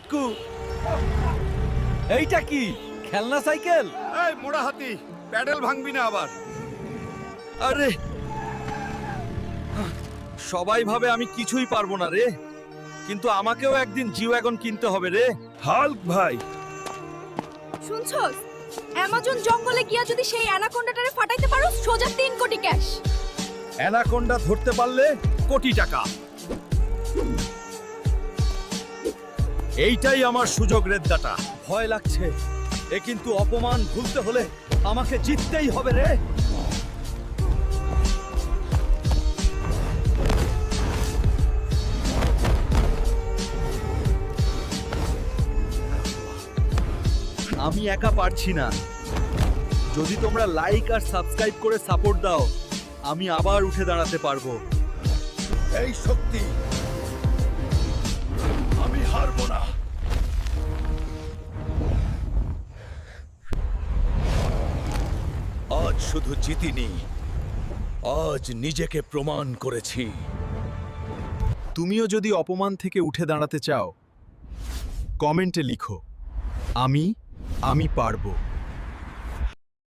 পটকু, এইটা কি খেলনা সাইকেল? এই মোড়া হাতি, প্যাডেল ভাঙবি না আবার। আরে সবাই ভাবে আমি কিছুই পারবো না রে, কিন্তু আমাকেও একদিন জি-ওয়াগন কিনতে হবে রে। হাল্ক ভাই, শুনছস? অ্যামাজন জঙ্গলে গিয়া যদি সেই অ্যানাকোন্ডাটারে ফাটাইতে পারো, সোজা 3 কোটি ক্যাশ। অ্যানাকোন্ডা ধরতে পারলে কোটি টাকা। এইটাই আমার সুযোগ রেদ্দাটা। ভয় লাগছে, এ কিন্তু অপমান ভুলতে হলে আমাকে জিততেই হবে রে। আমি একা পারছি না। যদি তোমরা লাইক আর সাবস্ক্রাইব করে সাপোর্ট দাও, আমি আবার উঠে দাঁড়াতে পারবো। এই শক্তি, আমি হারবো না। আজ শুধু জিতিনি, আজ নিজেকে প্রমাণ করেছি। তুমিও যদি অপমান থেকে উঠে দাঁড়াতে চাও, কমেন্টে লিখো, আমি পারবো।